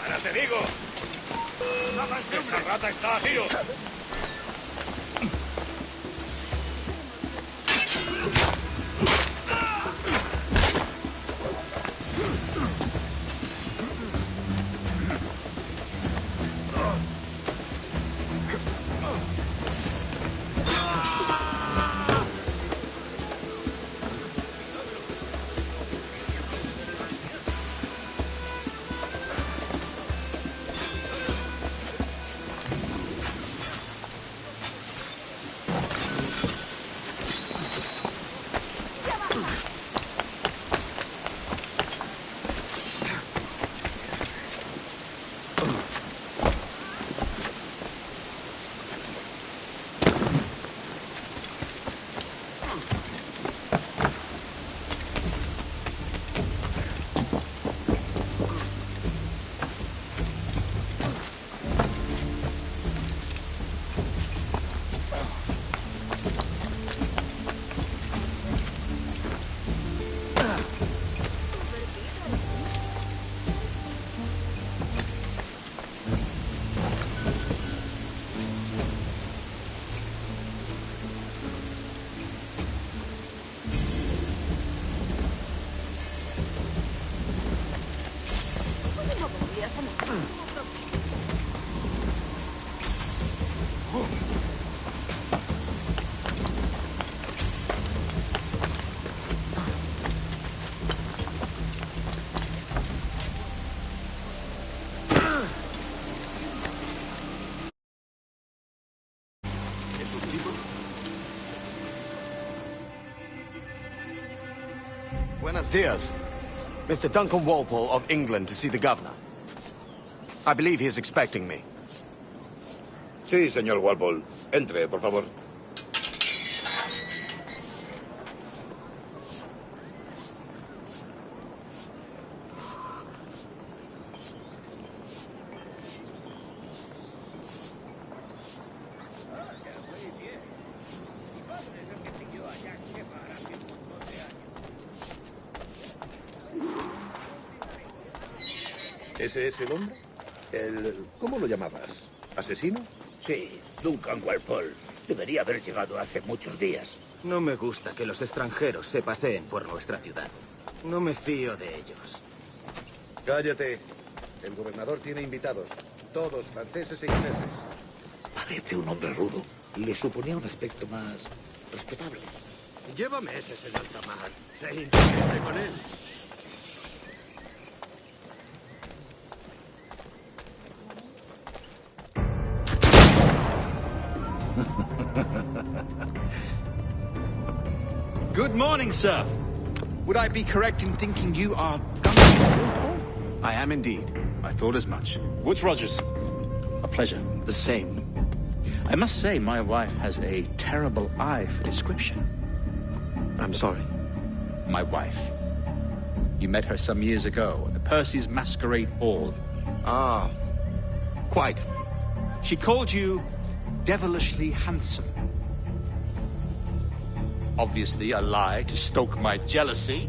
¡Para, te digo! ¡Esa rata está a tiro! Buenos dias. Mr. Duncan Walpole of England to see the governor. I believe he is expecting me. Sí, señor Walpole. Entre, por favor. ¿Ese es el hombre? ¿Cómo lo llamabas? ¿Asesino? Sí, Duncan Walpole. Debería haber llegado hace muchos días. No me gusta que los extranjeros se paseen por nuestra ciudad. No me fío de ellos. Cállate. El gobernador tiene invitados. Todos franceses e ingleses. Parece un hombre rudo. Le suponía un aspecto más respetable. Llévame ese, señor Tamar. Sé inteligente con él. Good morning, sir. Would I be correct in thinking you are Duncan? I am indeed. I thought as much. Woods Rogers. A pleasure. The same. I must say, my wife has a terrible eye for description. I'm sorry. My wife. You met her some years ago at the Percy's Masquerade Ball. Ah, quite. She called you devilishly handsome. Obviously a lie to stoke my jealousy.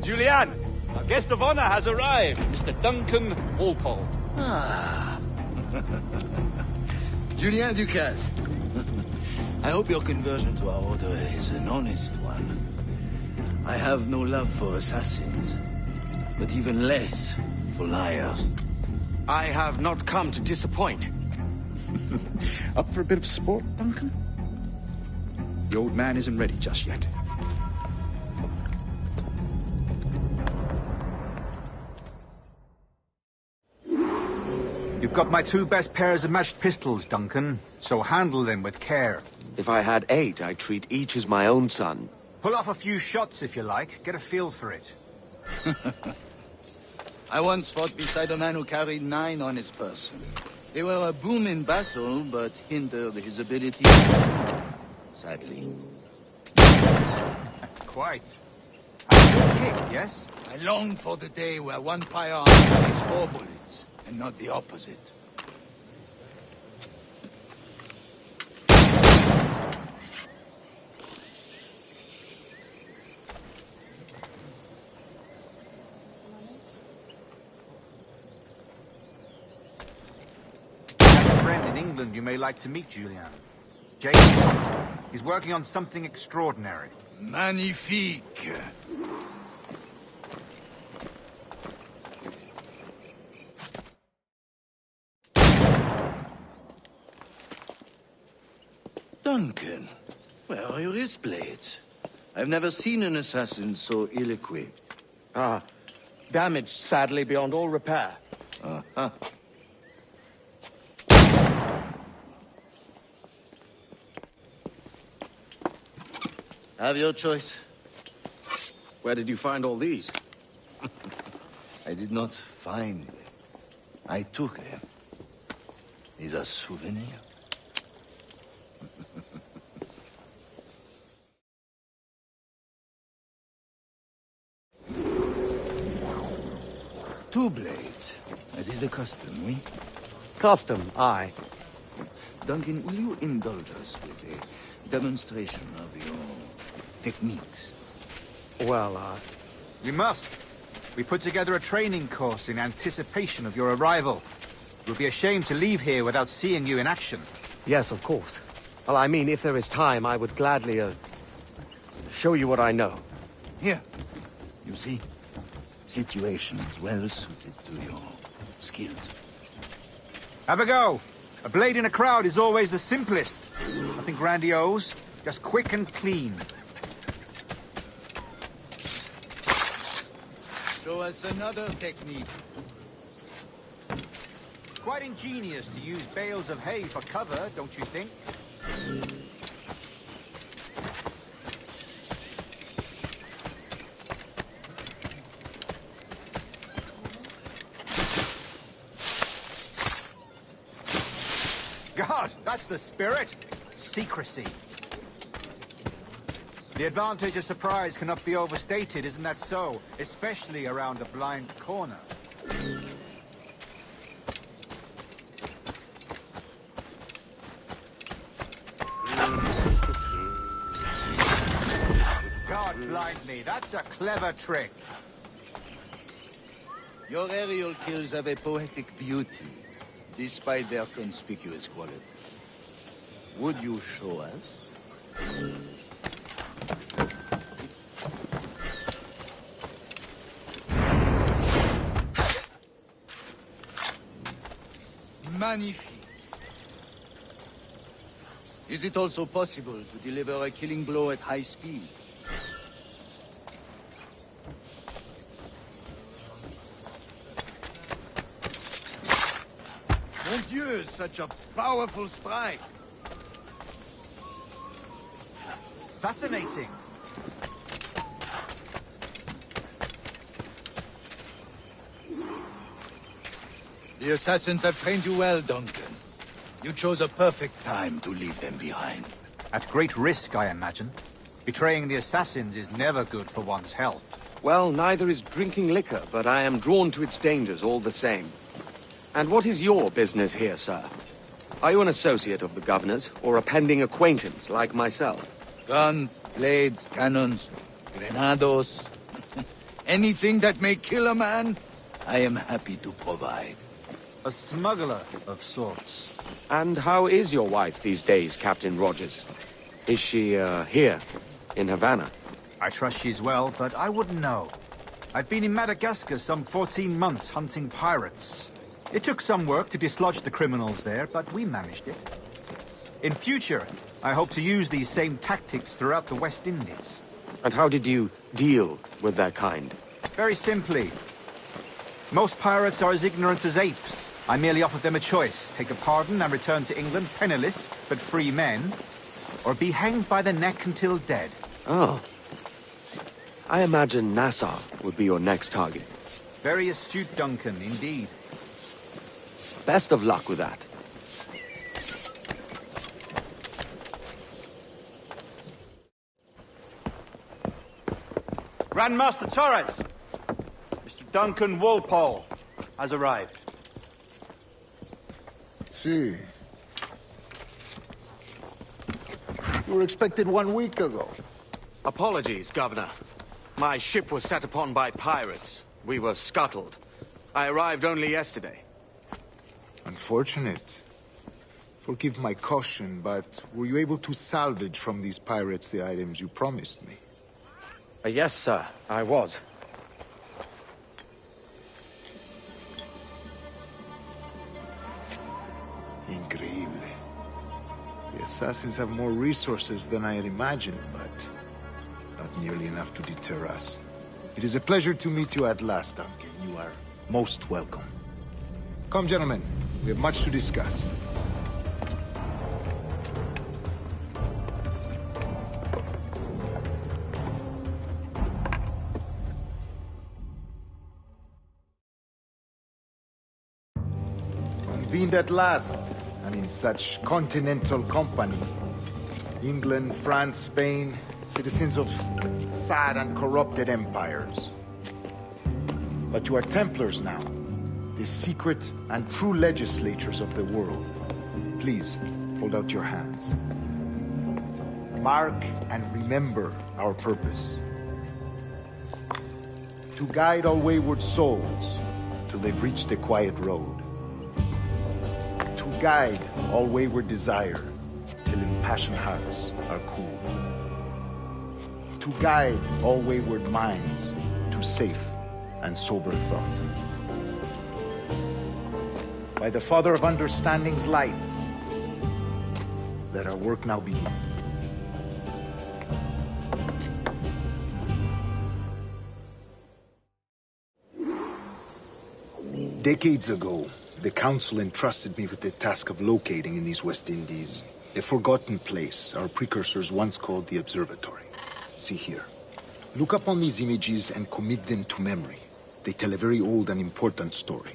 Julian, our guest of honor has arrived. Mr. Duncan Walpole. Ah. Julien Ducasse. I hope your conversion to our order is an honest one. I have no love for assassins, but even less for liars. I have not come to disappoint. Up for a bit of sport, Duncan? The old man isn't ready just yet. You've got my two best pairs of matched pistols, Duncan, so handle them with care. If I had 8, I'd treat each as my own son. Pull off a few shots if you like, get a feel for it. I once fought beside a man who carried 9 on his person. They were a boon in battle, but hindered his ability. Sadly. Quite. A good kick, yes? I long for the day where one firearm carries 4 bullets, and not the opposite. England you may like to meet Julian. James. He's working on something extraordinary. Magnifique. Duncan, where are your wrist blades? I've never seen an assassin so ill-equipped. Ah, damaged sadly beyond all repair. Uh-huh. Have your choice. Where did you find all these? I did not find them. I took them. These are souvenirs. Two blades, as is the custom, oui? Custom, aye. Duncan, will you indulge us with a demonstration of your techniques? Well, We must. We put together a training course in anticipation of your arrival. It would be a shame to leave here without seeing you in action. yes, of course. Well, I mean, if there is time, I would gladly, show you what I know. Here, you see, situations well suited to your skills. Have a go. A blade in a crowd is always the simplest. Nothing grandiose, just quick and clean. Show us another technique. Quite ingenious to use bales of hay for cover, don't you think? God, that's the spirit. Secrecy. The advantage of surprise cannot be overstated, isn't that so? Especially around a blind corner. God blind me, that's a clever trick. Your aerial kills have a poetic beauty, despite their conspicuous quality. Would you show us? Magnifique. Is it also possible to deliver a killing blow at high speed? Mon Dieu, such a powerful strike! Fascinating. The assassins have trained you well, Duncan. You chose a perfect time to leave them behind. At great risk, I imagine. Betraying the assassins is never good for one's health. Well, neither is drinking liquor, but I am drawn to its dangers all the same. And what is your business here, sir? Are you an associate of the governor's, or a pending acquaintance like myself? Guns, blades, cannons, grenados. Anything that may kill a man, I am happy to provide. A smuggler of sorts. And how is your wife these days, Captain Rogers? Is she, here, in Havana? I trust she's well, but I wouldn't know. I've been in Madagascar some 14 months hunting pirates. It took some work to dislodge the criminals there, but we managed it. In future, I hope to use these same tactics throughout the West Indies. And how did you deal with their kind? Very simply. Most pirates are as ignorant as apes. I merely offered them a choice. Take a pardon and return to England penniless, but free men. Or be hanged by the neck until dead. Oh. I imagine Nassau would be your next target. Very astute, Duncan, indeed. Best of luck with that. Grandmaster Torres! Mr. Duncan Walpole has arrived. See. You were expected 1 week ago. Apologies, Governor. My ship was set upon by pirates. We were scuttled. I arrived only yesterday. Unfortunate. Forgive my caution, but were you able to salvage from these pirates the items you promised me? Yes, sir, I was. Increíble. The assassins have more resources than I had imagined, but not nearly enough to deter us. It is a pleasure to meet you at last, Duncan. You are most welcome. Come, gentlemen. We have much to discuss. Convened at last, and in such continental company. England, France, Spain, citizens of sad and corrupted empires. But you are Templars now, the secret and true legislatures of the world. Please, hold out your hands. Mark and remember our purpose. To guide all wayward souls till they've reached the quiet road. To guide all wayward desire till impassioned hearts are cool. To guide all wayward minds to safe and sober thought. By the Father of Understanding's light, let our work now begin. Decades ago, the Council entrusted me with the task of locating in these West Indies a forgotten place our precursors once called the Observatory. See here. Look upon these images and commit them to memory. They tell a very old and important story.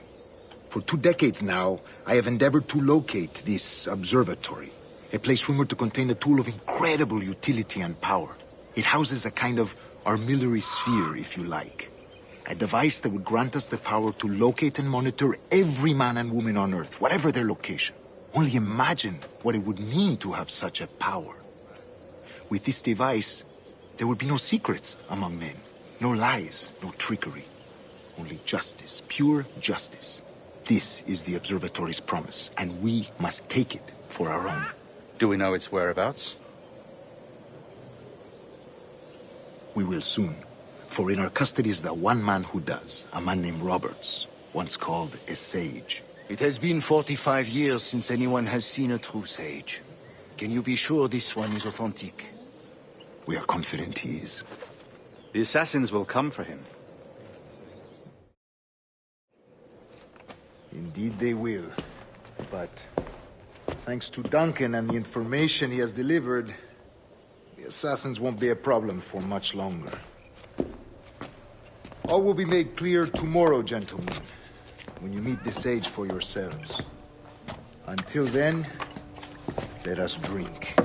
For 2 decades now, I have endeavored to locate this observatory, a place rumored to contain a tool of incredible utility and power. It houses a kind of armillary sphere, if you like. A device that would grant us the power to locate and monitor every man and woman on Earth, whatever their location. Only imagine what it would mean to have such a power. With this device, there would be no secrets among men, no lies, no trickery. Only justice, pure justice. This is the Observatory's promise, and we must take it for our own. Do we know its whereabouts? We will soon. For in our custody is the one man who does, a man named Roberts, once called a sage. It has been 45 years since anyone has seen a true sage. Can you be sure this one is authentic? We are confident he is. The assassins will come for him. Indeed they will. But thanks to Duncan and the information he has delivered, the assassins won't be a problem for much longer. All will be made clear tomorrow, gentlemen, when you meet the sage for yourselves. Until then, let us drink.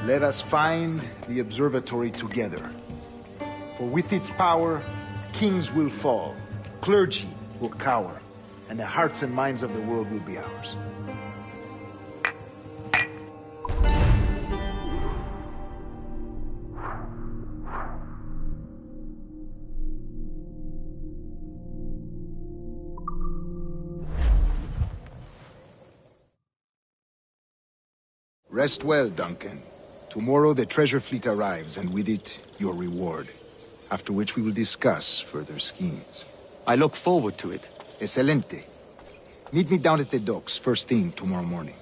Let us find the observatory together. For with its power, kings will fall, clergy will cower, and the hearts and minds of the world will be ours. Rest well, Duncan. Tomorrow the treasure fleet arrives, and with it, your reward. After which we will discuss further schemes. I look forward to it. Excelente. Meet me down at the docks first thing tomorrow morning.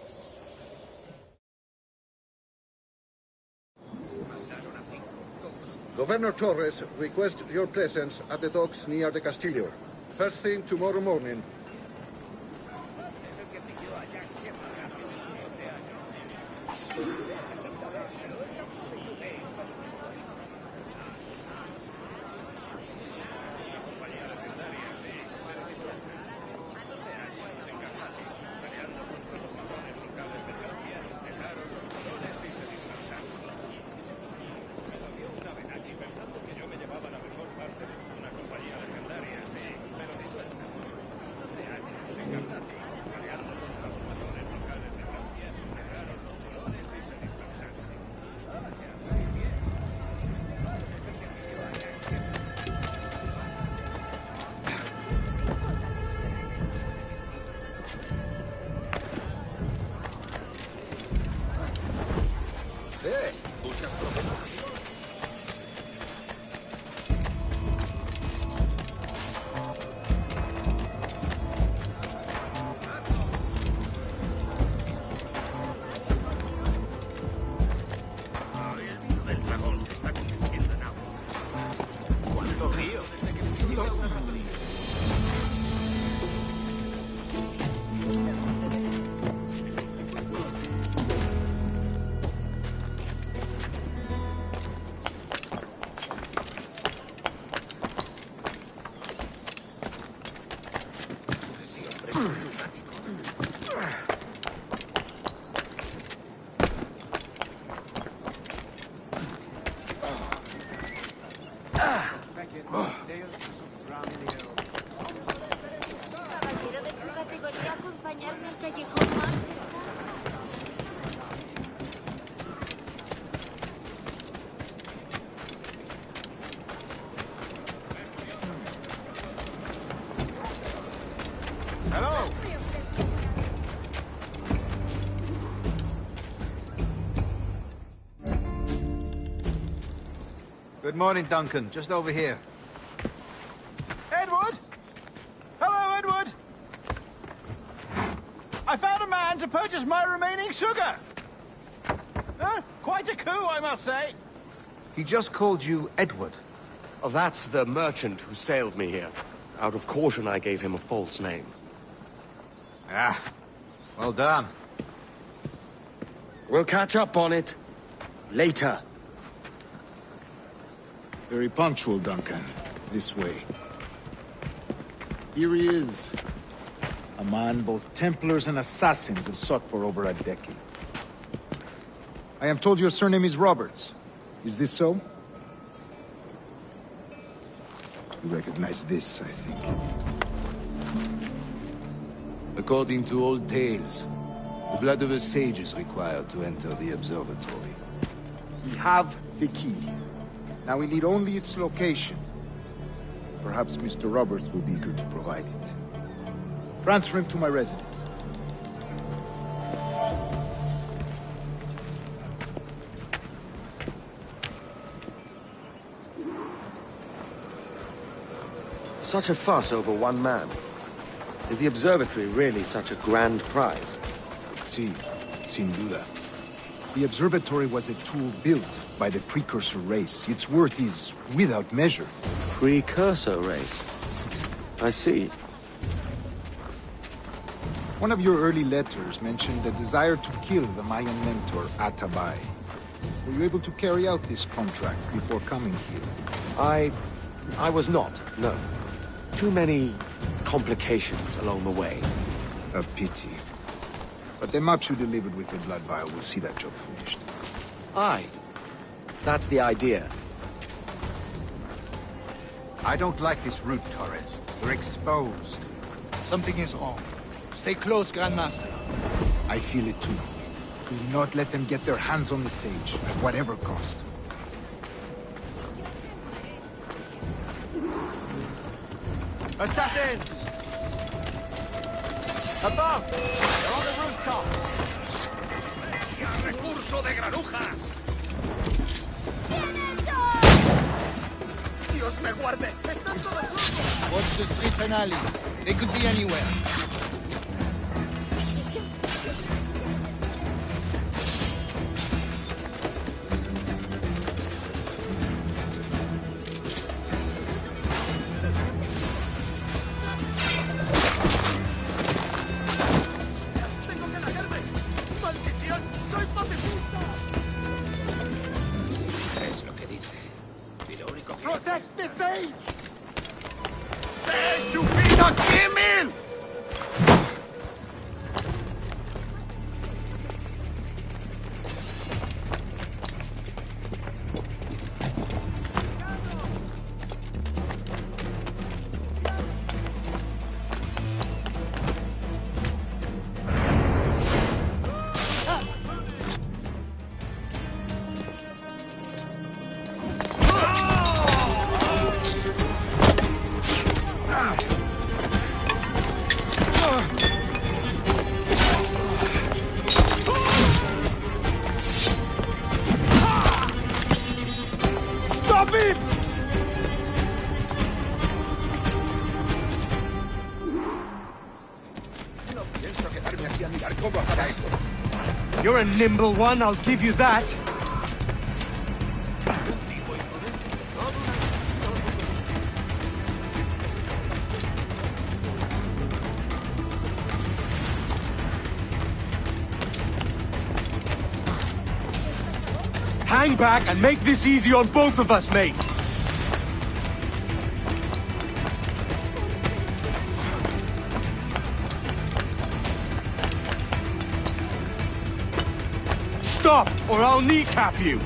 Governor Torres requests your presence at the docks near the Castillo. First thing tomorrow morning. Caballero de su categoría, acompañarme al callejón más cercano. Hello! Good morning, Duncan. Just over here. Edward? Hello, Edward! I found a man to purchase my remaining sugar! Quite a coup, I must say. He just called you Edward. Oh, that's the merchant who sailed me here. Out of caution, I gave him a false name. Ah, well done. We'll catch up on it later. Very punctual, Duncan. This way. Here he is. A man both Templars and Assassins have sought for over a decade. I am told your surname is Roberts. Is this so? You recognize this, I think. According to old tales, the blood of a sage is required to enter the observatory. We have the key. Now we need only its location. Perhaps Mr. Roberts will be eager to provide it. Transfer him to my residence. Such a fuss over one man. Is the observatory really such a grand prize? Sí, sin duda. The observatory was a tool built by the precursor race. Its worth is without measure. Precursor race? I see. One of your early letters mentioned a desire to kill the Mayan mentor, Atabay. Were you able to carry out this contract before coming here? I was not, no. Too many complications along the way. A pity. But the maps you delivered with the blood vial will see that job finished. Aye. That's the idea. I don't like this route, Torres. We're exposed. Something is wrong. Stay close, Grandmaster. I feel it too. Do not let them get their hands on the sage, at whatever cost. Assassins! Above! They're on the rooftops! ¡Recurso de granujas! ¡Dios me guarde! ¡Están todos locos! Watch the streets and alleys. They could be anywhere. Protect the sage! There, Chupita, kill him! Stop him! No pienso quedarme aquí a mirar cómo acaba esto. You're a nimble one, I'll give you that. Hang back and make this easy on both of us, mate. Stop, or I'll kneecap you!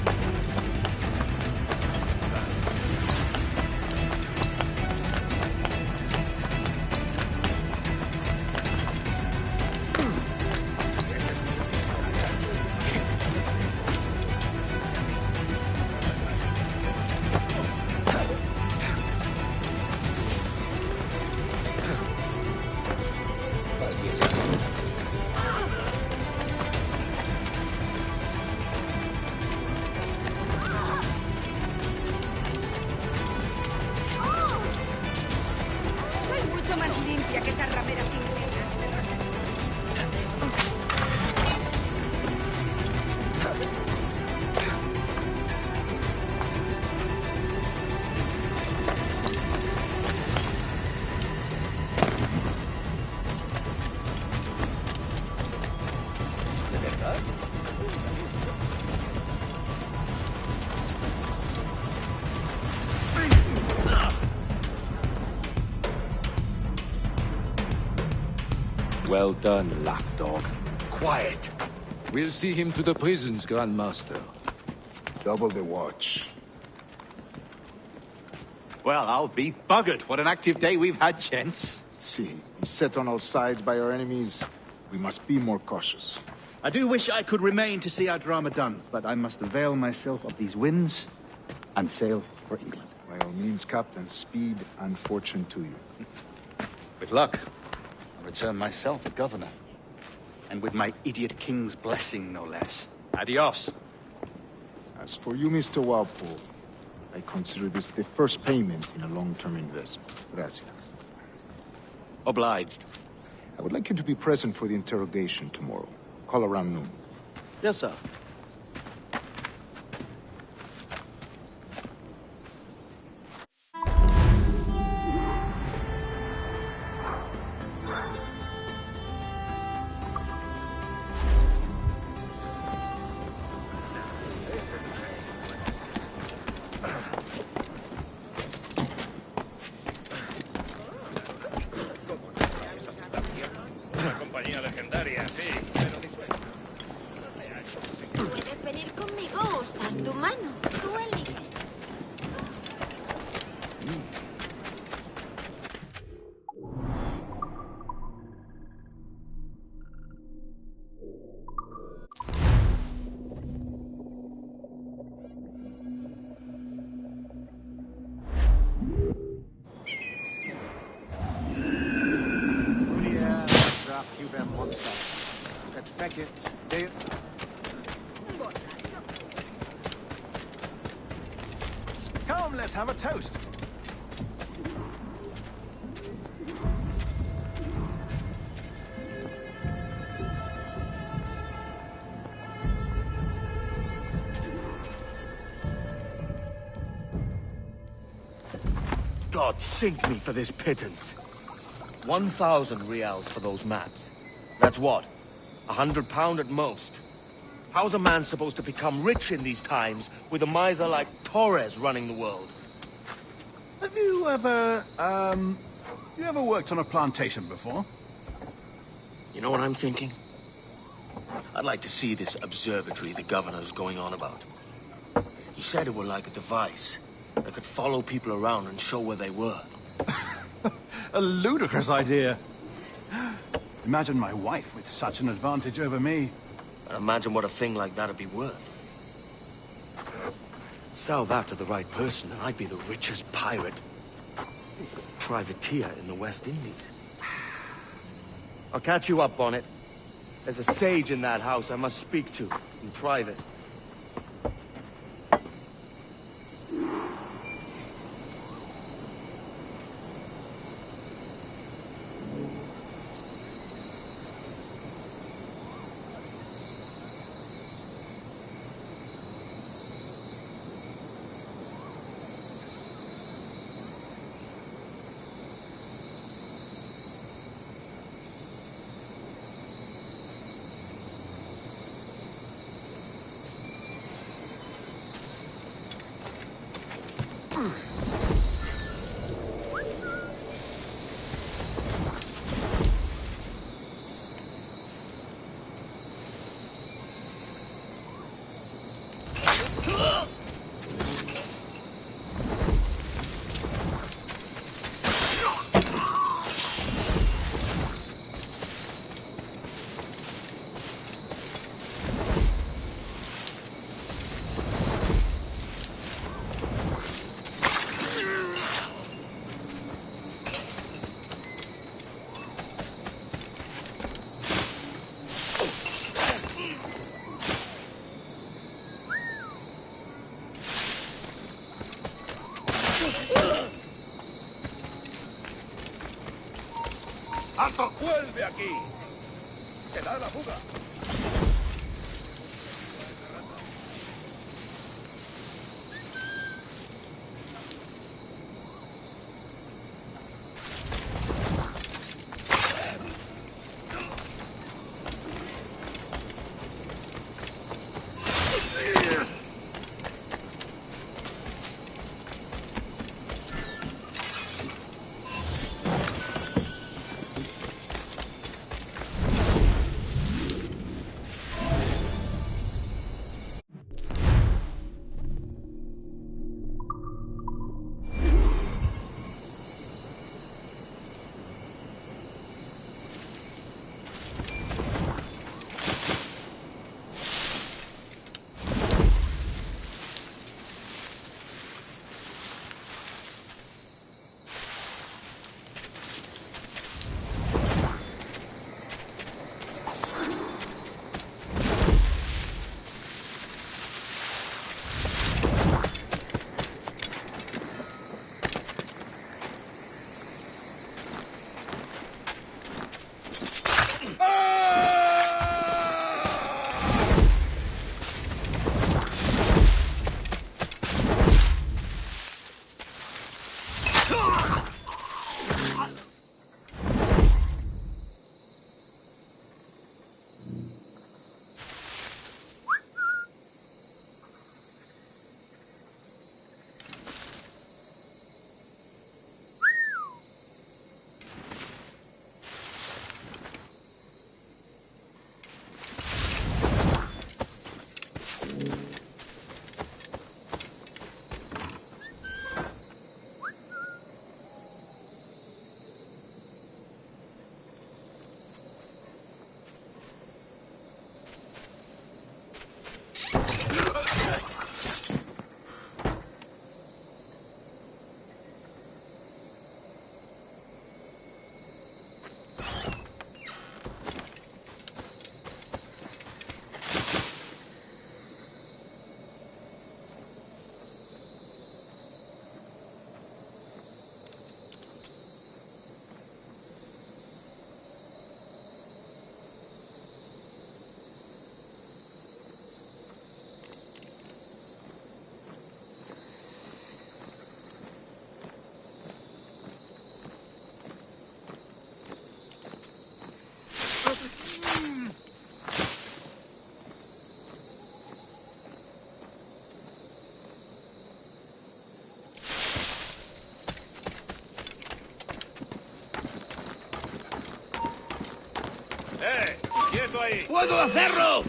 Soy mucho más limpia que esas rameras inglesas. Well done, lapdog. Quiet. We'll see him to the prisons, Grandmaster. Double the watch. Well, I'll be buggered. What an active day we've had, gents. See, beset on all sides by our enemies. We must be more cautious. I do wish I could remain to see our drama done, but I must avail myself of these winds and sail for England. By all means, Captain, speed and fortune to you. With luck, I'll return myself a governor. And with my idiot king's blessing, no less. Adios. As for you, Mr. Walpole, I consider this the first payment in a long-term investment. Gracias. Obliged. I would like you to be present for the interrogation tomorrow. Call around noon. Yes, sir. Compañía legendaria, sí. Puedes venir conmigo o usar tu mano. Tú eliges. Come, let's have a toast. God sink me for this pittance. 1,000 reals for those maps. That's what? £100 at most. How's a man supposed to become rich in these times with a miser like Torres running the world? Have you ever, worked on a plantation before? You know what I'm thinking? I'd like to see this observatory the governor's going on about. He said it were like a device that could follow people around and show where they were. A ludicrous idea. Imagine my wife with such an advantage over me. And imagine what a thing like that'd be worth. Sell that to the right person and I'd be the richest pirate. Privateer in the West Indies. I'll catch you up on it. There's a sage in that house I must speak to, in private. ¡Alto! ¡Vuelve aquí! ¡Se da la fuga! ¡Quieto ahí! ¡Puedo hacerlo!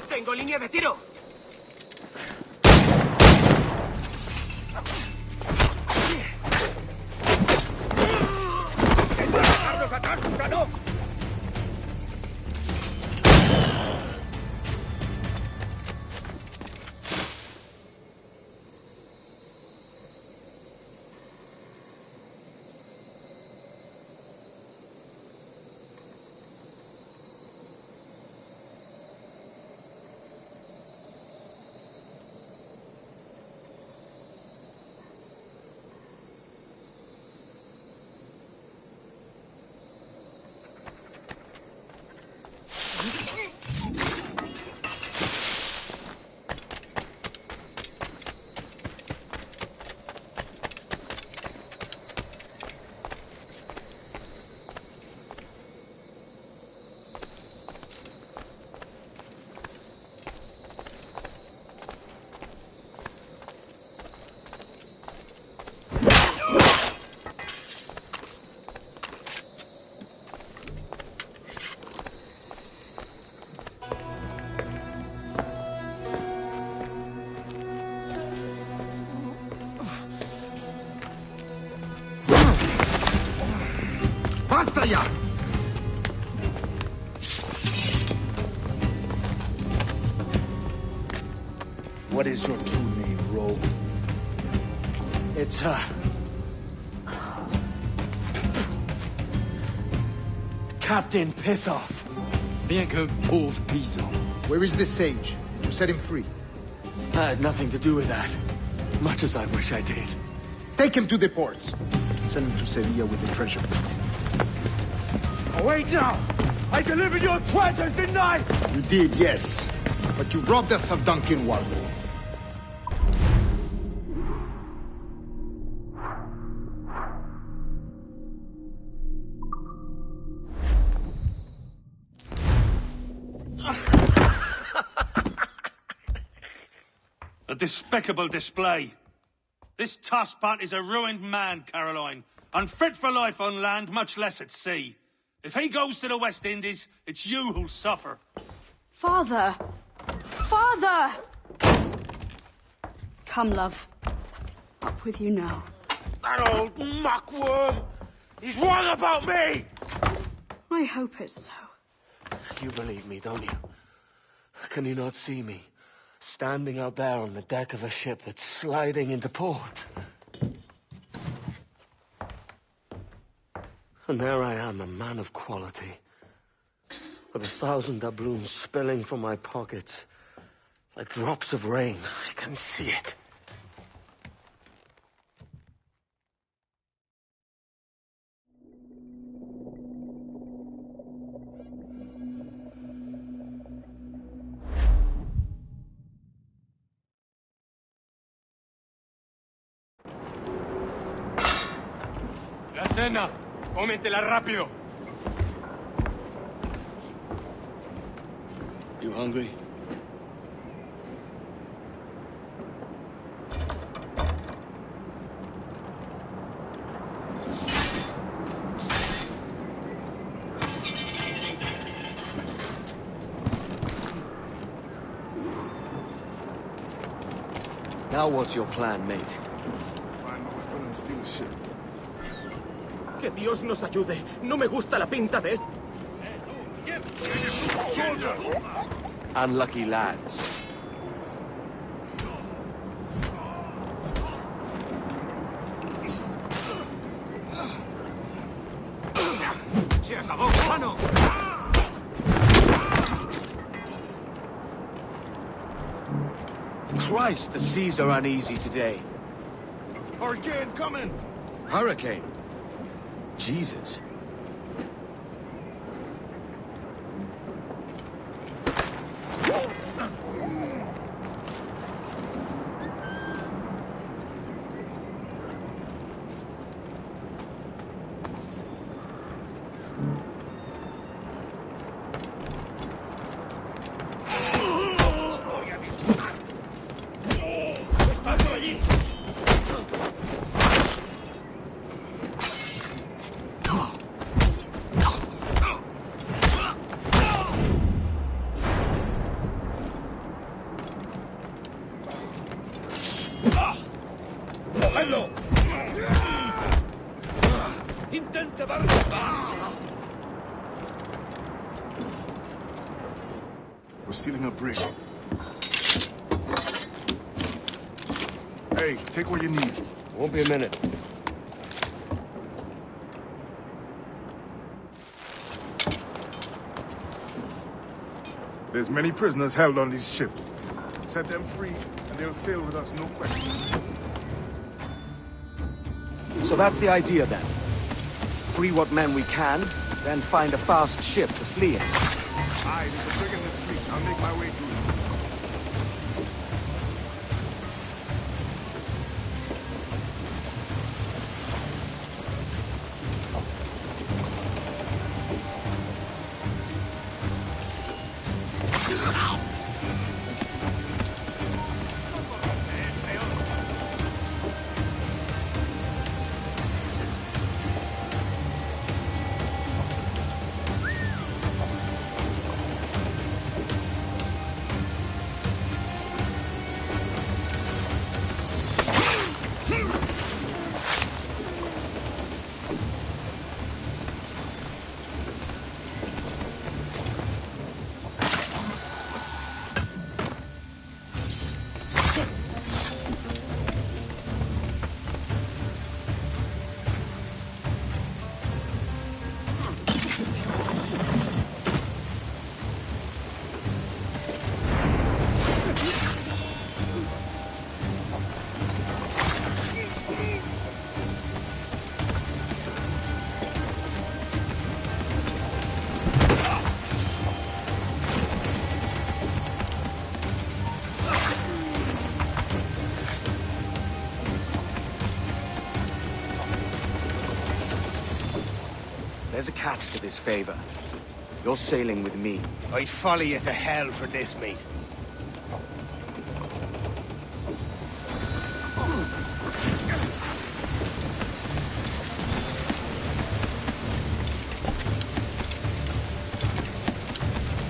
¡Tengo línea de tiro! ¡Basta ya! What is your true name, rogue? It's, Captain Pissoff. Bien que pauvre paysan. Where is the sage? Did you set him free? I had nothing to do with that. Much as I wish I did. Take him to the ports. Send him to Sevilla with the treasure plate. Oh, wait now! I delivered your treasures, didn't I? You did, yes. But you robbed us of Duncan Warlow. A despicable display. This Tosspot is a ruined man, Caroline. Unfit for life on land, much less at sea. If he goes to the West Indies, it's you who'll suffer. Father! Father! Come, love. Up with you now. That old muckworm! He's wrong about me! I hope it's so. You believe me, don't you? Can you not see me? Standing out there on the deck of a ship that's sliding into port. And there I am, a man of quality. With 1,000 doubloons spilling from my pockets. Like drops of rain. I can see it. La cena. Cómetela rápido. You hungry? Now what's your plan, mate? Find a weapon and steal a ship. Que Dios nos ayude. No me gusta la pinta de esto. Unlucky lads. Se acabó, mano. Christ, the seas are uneasy today. Hurricane coming! Hurricane? Jesus. We're stealing a brig. Hey, take what you need. Won't be a minute. There's many prisoners held on these ships. Set them free, and they'll sail with us, no question. So that's the idea, then. Free what men we can, then find a fast ship to flee in. Aye, there's a brig in the street. I'll make my way to it. there's a catch to this favor. You're sailing with me. I'd follow you to hell for this, mate.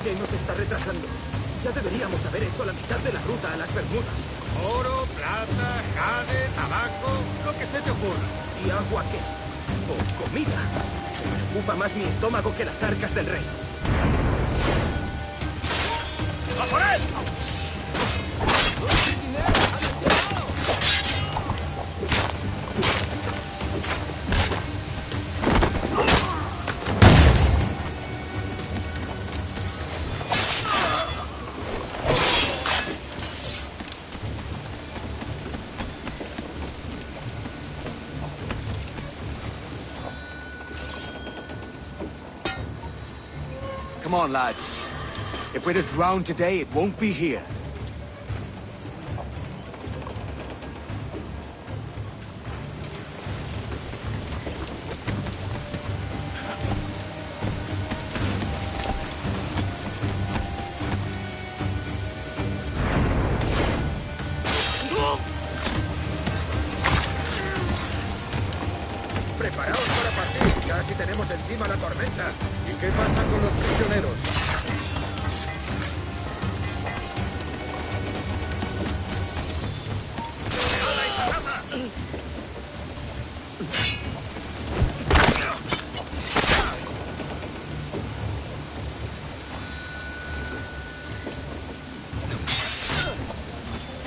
¿Qué nos está retrasando? Ya deberíamos haber hecho la mitad de la ruta a las Bermudas. Oro, plata, jade, tabaco, lo que se te ocurra. ¿Y agua qué? ¿O comida? Me preocupa más mi estómago que las arcas del rey. ¡A por él! Come on, lads. If we're to drown today, it won't be here. Preparaos para partir. Ya casi tenemos encima la tormenta. ¿Y qué pasa con los prisioneros?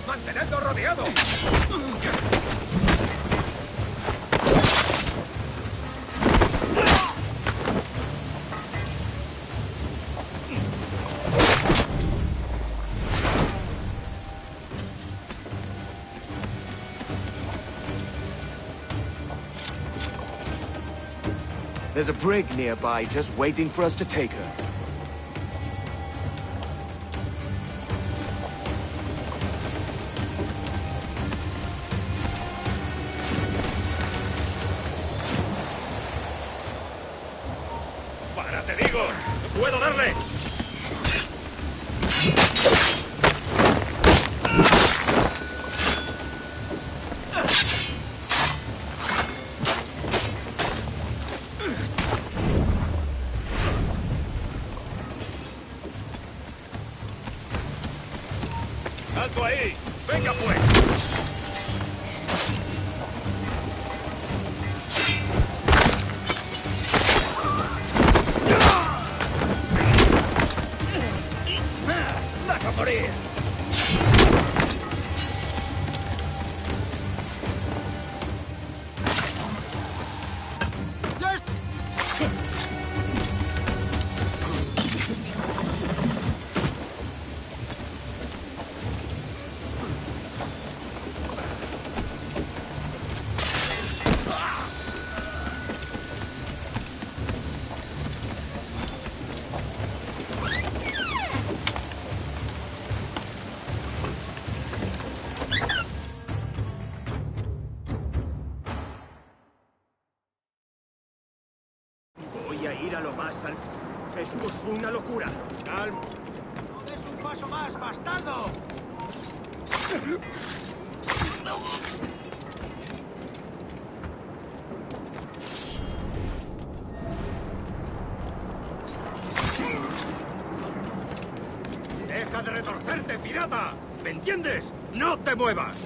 ¡Mantenedlo rodeado! There's a brig nearby just waiting for us to take her. ¡Para, te digo! ¡No puedo darle! ¡Alto ahí! ¡Venga pues! ¡Vas a morir! Voy a ir a lo más al... Esto es una locura. Calma. ¡No des un paso más, bastardo! ¡Deja de retorcerte, pirata! ¿Me entiendes? ¡No te muevas!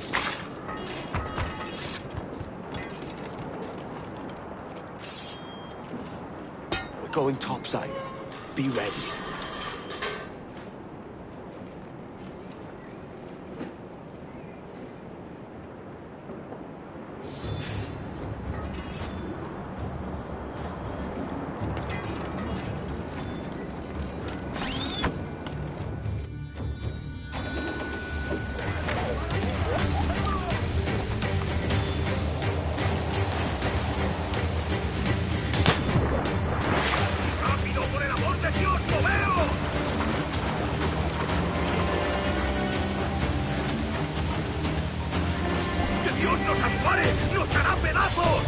We're going topside. Be ready. ¡Rápido, por el amor de Dios, moveos! ¡Que Dios nos ampare! ¡Nos hará pedazos!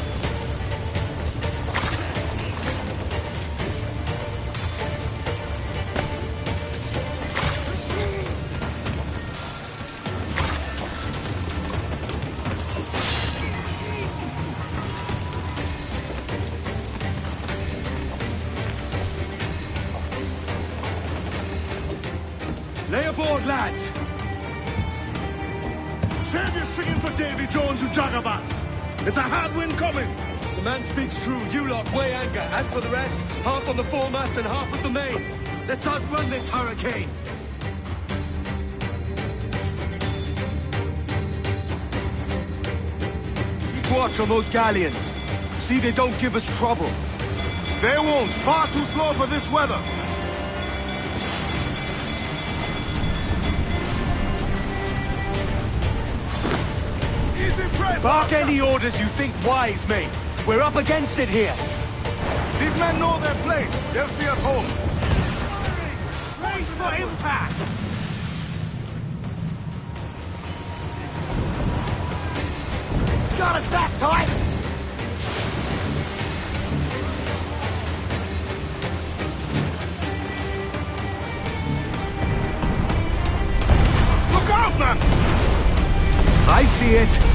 lads! Save your singing for Davy Jones, you jagabats! It's a hard wind coming! The man speaks true. You lot weigh anchor. As for the rest, half on the foremast and half at the main. Let's outrun this hurricane. Keep watch on those galleons. See they don't give us trouble. They won't. Far too slow for this weather. Bark any orders you think wise, mate. We're up against it here. These men know their place. They'll see us home. Brace for impact! Got a sack tight! Look out, man! I see it.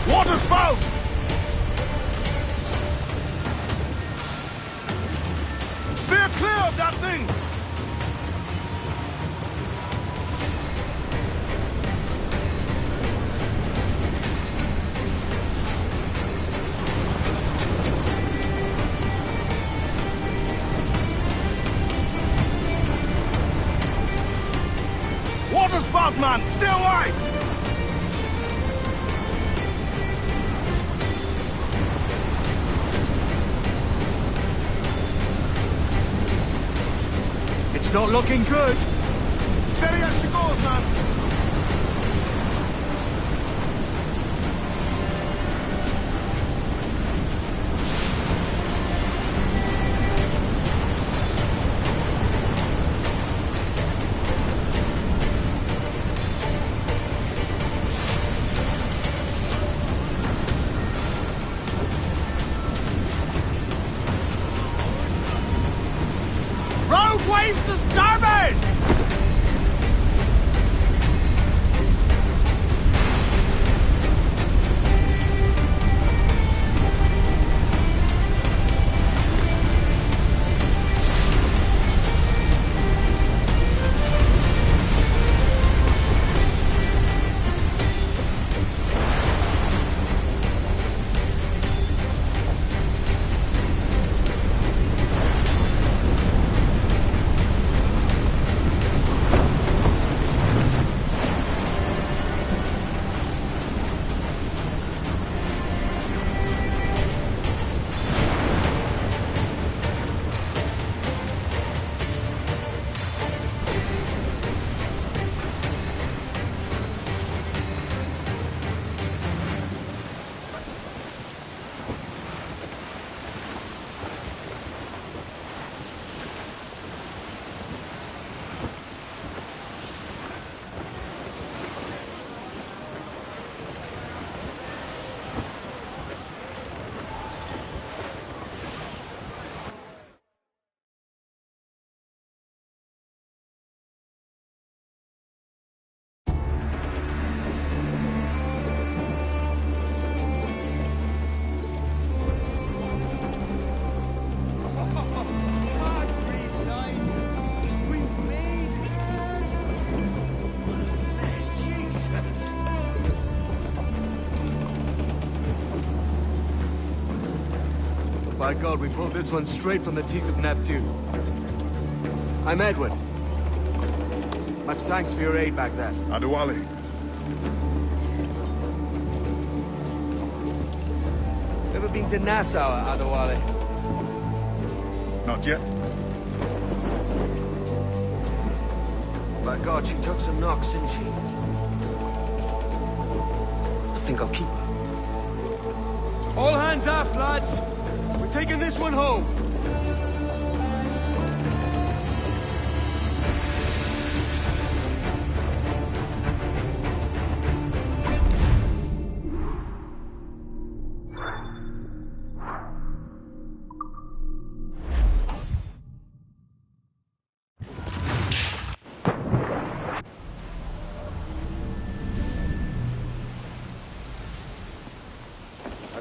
Water spout! Steer clear of that thing! Water spout, man! Stay wide! It's not looking good. Steady as she goes, man. Wave to starboard! By God, we pulled this one straight from the teeth of Neptune. I'm Edward. Much thanks for your aid back there. Adewale. Ever been to Nassau, Adewale? Not yet. By God, she took some knocks, didn't she? I think I'll keep her. All hands aft, lads! We're taking this one home.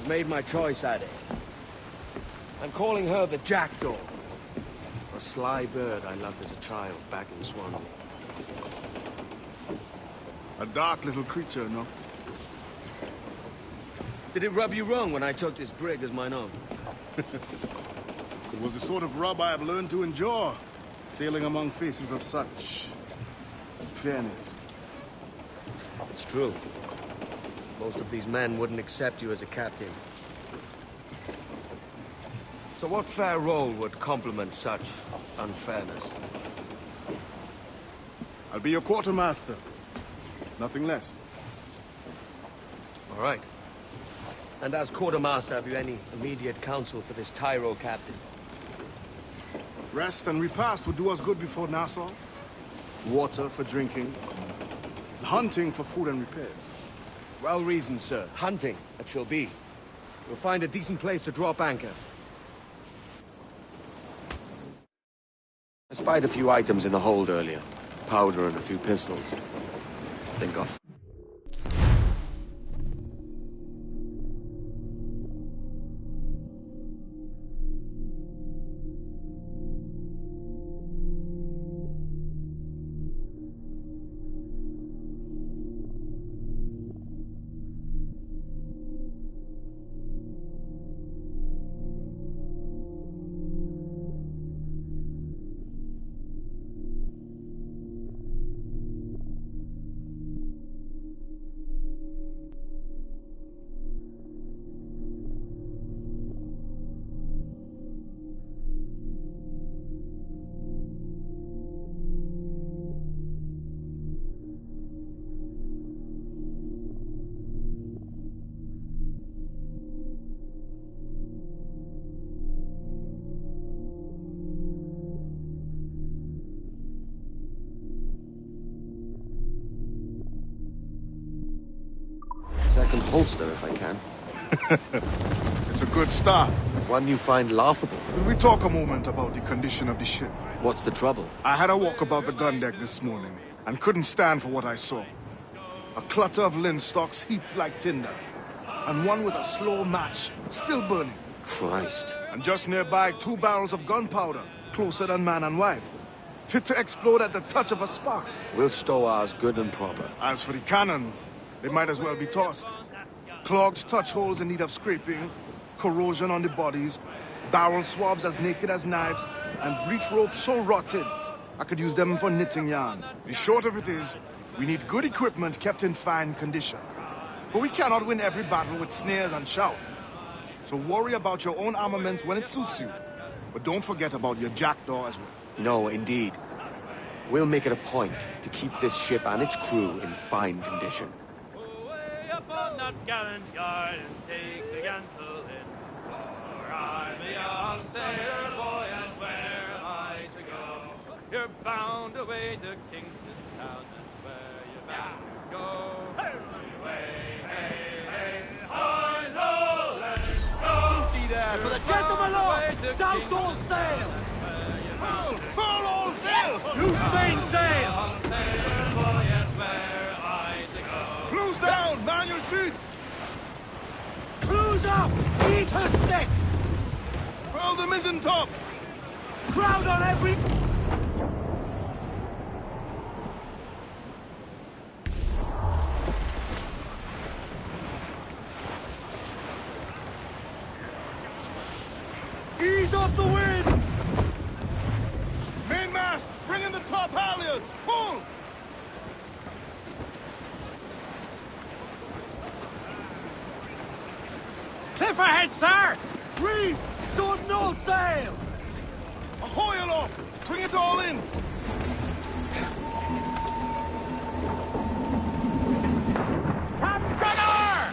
I've made my choice, Addy. I'm calling her the Jackdaw. A sly bird I loved as a child back in Swansea. A dark little creature, no? Did it rub you wrong when I took this brig as mine own? It was the sort of rub I have learned to endure, sailing among faces of such fairness. It's true. Most of these men wouldn't accept you as a captain. So what fair role would complement such unfairness? I'll be your quartermaster. Nothing less. All right. And as quartermaster, have you any immediate counsel for this Tyro captain? Rest and repast would do us good before Nassau. Water for drinking. Hunting for food and repairs. Well reasoned, sir. Hunting, it shall be. We'll find a decent place to drop anchor. I spied a few items in the hold earlier. Powder and a few pistols. Think of. Second holster, if I can. It's a good start. One you find laughable. Will we talk a moment about the condition of the ship? What's the trouble? I had a walk about the gun deck this morning, and couldn't stand for what I saw. A clutter of linstocks heaped like tinder, and one with a slow match, still burning. Christ. And just nearby, 2 barrels of gunpowder, closer than man and wife. Fit to explode at the touch of a spark. We'll stow ours good and proper. As for the cannons, they might as well be tossed. Clogged touch holes in need of scraping, corrosion on the bodies, barrel swabs as naked as knives, and breech ropes so rotted, I could use them for knitting yarn. The short of it is, we need good equipment kept in fine condition. But we cannot win every battle with snares and shouts. So worry about your own armaments when it suits you. But don't forget about your Jackdaw as well. No, indeed. We'll make it a point to keep this ship and its crew in fine condition. Upon that gallant yard and take the gansel in. For I'm a young sailor boy, and where am I to go? You're bound away to Kingston town, that's where you're bound to go. Hey, hey, hey, I know, let's go. See there, for the gentleman aloft! Douse all sail! Furl all sail! Loose mainsail! Sailor boy, and where am I to go? Close down! Man your sheets! Cruise up! Eat her sticks! Furl the mizzen tops! Crowd on every... Ease off the wind! Mainmast! Bring in the top halyards! Pull! Cliff ahead, sir! Reef! Short and all sail! Ahoy aloft! Bring it all in! Captain Gunner!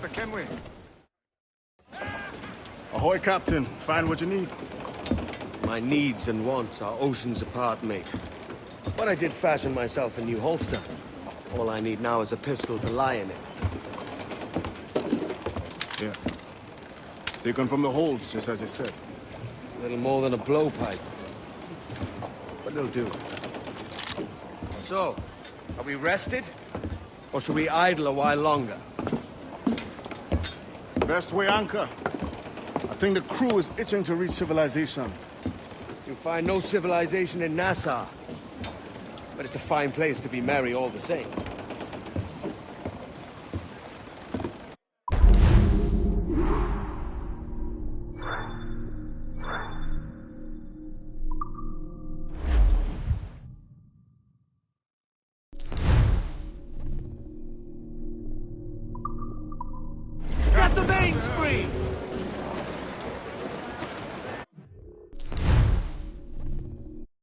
Master Kenway. Ahoy, Captain. Find what you need. My needs and wants are oceans apart, mate. But I did fashion myself a new holster. All I need now is a pistol to lie in it. Yeah. Taken from the holds, just as you said. A little more than a blowpipe. But it'll do. So, are we rested? Or should we idle a while longer? Best way anchor. I think the crew is itching to reach civilization. You'll find no civilization in Nassau. But it's a fine place to be merry all the same.